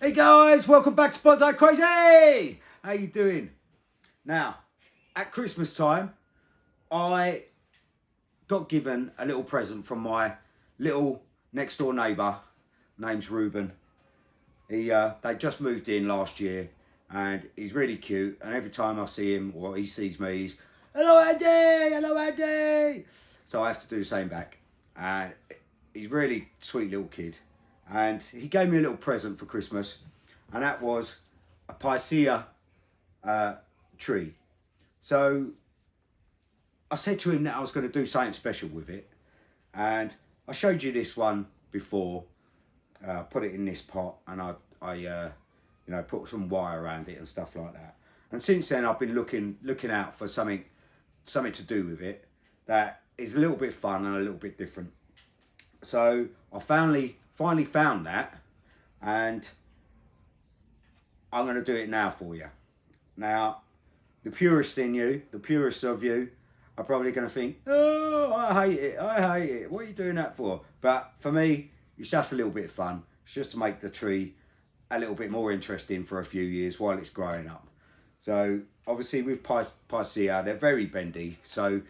Hey guys, welcome back to Bonsai Crazy! How you doing? Now, at Christmas time, I got given a little present from my little next door neighbour, name's Ruben. They just moved in last year and he's really cute, and every time I see him or he sees me, he's, "Hello Andy, hello Andy!" So I have to do the same back. And he's a really sweet little kid. And he gave me a little present for Christmas, and that was a Picea tree. So I said to him that I was going to do something special with it, and I showed you this one before. Put it in this pot, and I put some wire around it and stuff like that. And since then, I've been looking out for something to do with it that is a little bit fun and a little bit different. So I finally found that, and I'm going to do it now for you. Now, the purist of you are probably going to think, "Oh, I hate it. What are you doing that for?" But for me, it's just a little bit of fun. It's just to make the tree a little bit more interesting for a few years while it's growing up. So obviously with Picea, they're very bendy. So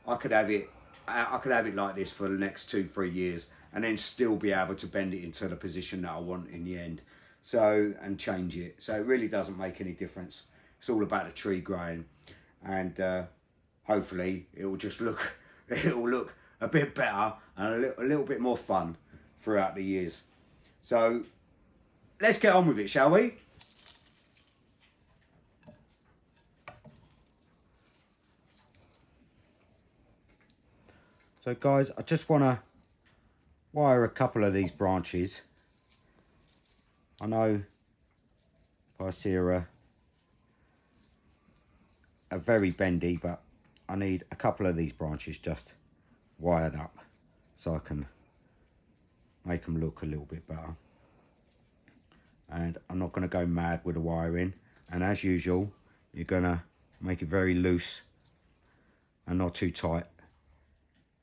I could have it like this for the next 2-3 years, and then still be able to bend it into the position that I want in the end. So, and change it. So it really doesn't make any difference. It's all about the tree growing, and hopefully it will look a bit better and a little bit more fun throughout the years. So let's get on with it, shall we? So guys, I just want to wire a couple of these branches. I know Picea are very bendy, but I need a couple of these branches just wired up so I can make them look a little bit better. And I'm not going to go mad with the wiring, and as usual you're going to make it very loose and not too tight,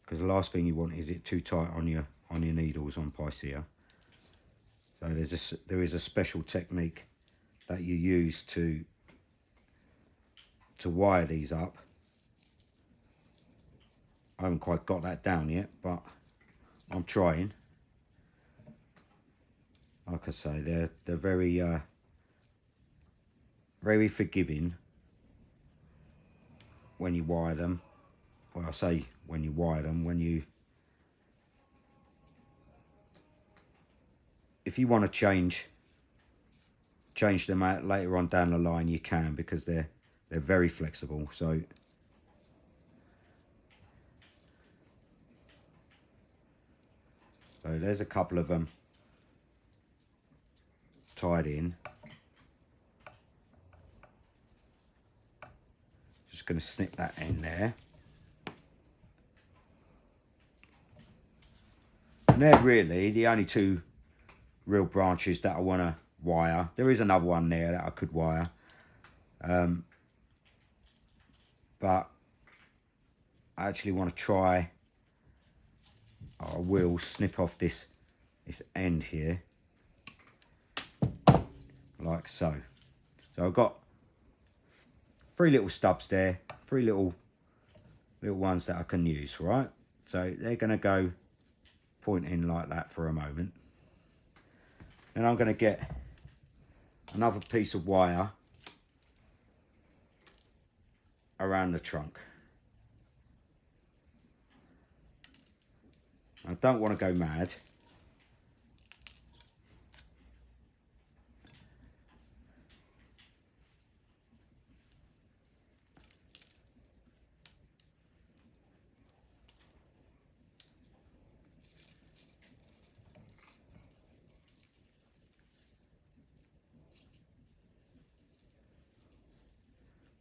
because the last thing you want is it too tight on your needles on Picea. So there is a special technique that you use to wire these up. I haven't quite got that down yet, but I'm trying. Like I say, they're very forgiving when you wire them. Well, I say when you wire them, if you want to change them out later on down the line, you can, because they're very flexible. So there's a couple of them tied in. Just going to snip that in there. And they're really the only two real branches that I want to wire. There is another one there that I could wire, but I actually want to try. I will snip off this end here, like so. So I've got 3 little stubs there, 3 little ones that I can use, right? So they're going to go pointing like that for a moment. Then I'm going to get another piece of wire around the trunk. I don't want to go mad.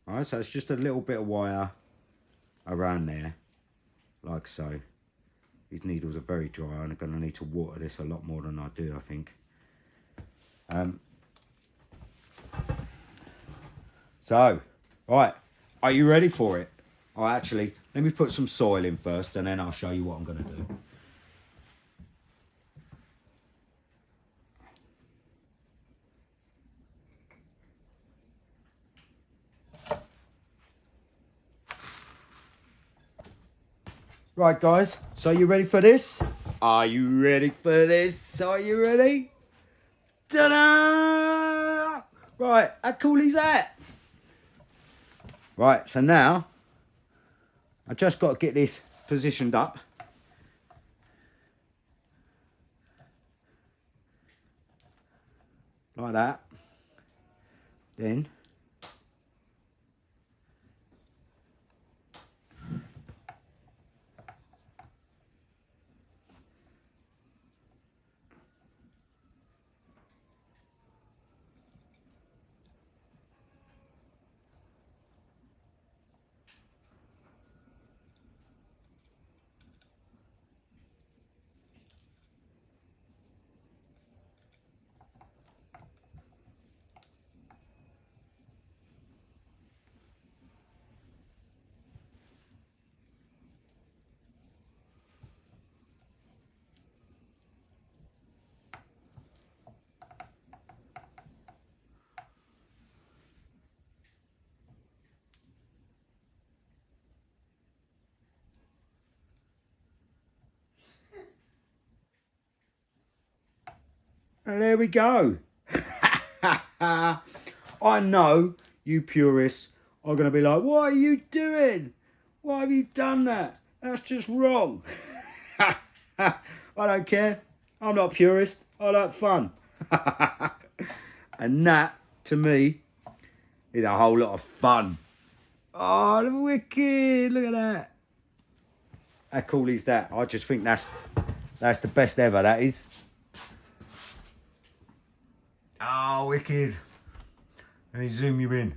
Alright, so it's just a little bit of wire around there, like so. These needles are very dry, and I'm going to need to water this a lot more than I do, I think. So, right, are you ready for it? Oh, actually, let me put some soil in first, and then I'll show you what I'm going to do. Right, guys, so you ready for this? Are you ready for this? Are you ready? Ta-da! Right, how cool is that? Right, so now I just got to get this positioned up. Like that. Then and there we go. I know you purists are going to be like, what are you doing? Why have you done that? That's just wrong. I don't care. I'm not a purist. I like fun. And that, to me, is a whole lot of fun. Oh, wicked. Look at that. How cool is that? I just think that's the best ever, that is. Oh, wicked. Let me zoom you in.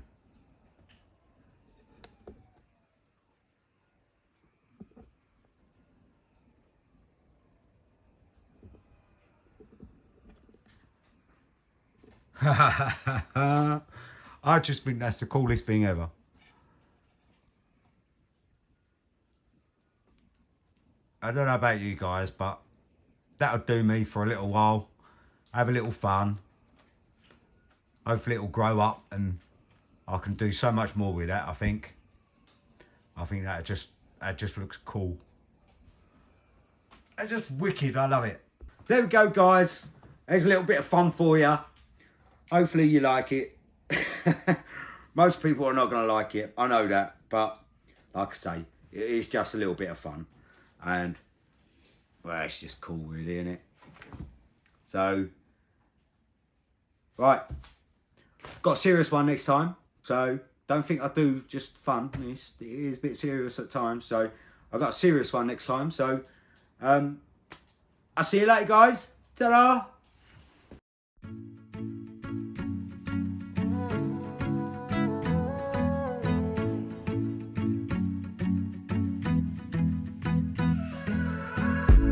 I just think that's the coolest thing ever. I don't know about you guys, but that'll do me for a little while. Have a little fun. Hopefully it'll grow up and I can do so much more with that, I think. I think that just looks cool. It's just wicked, I love it. There we go, guys. There's a little bit of fun for you. Hopefully you like it. Most people are not going to like it, I know that. But like I say, it is just a little bit of fun. And, well, it's just cool really, isn't it? So, right. Got a serious one next time, so don't think I do just fun. It is a bit serious at times, so I've got a serious one next time. So I'll see you later, guys. Ta-da!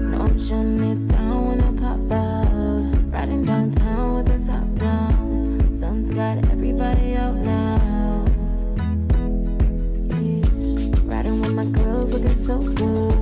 No, shutting it down when I pop out. Riding downtown with the top down. Sun's got everybody out now. Yeah. Riding with my girls looking so good.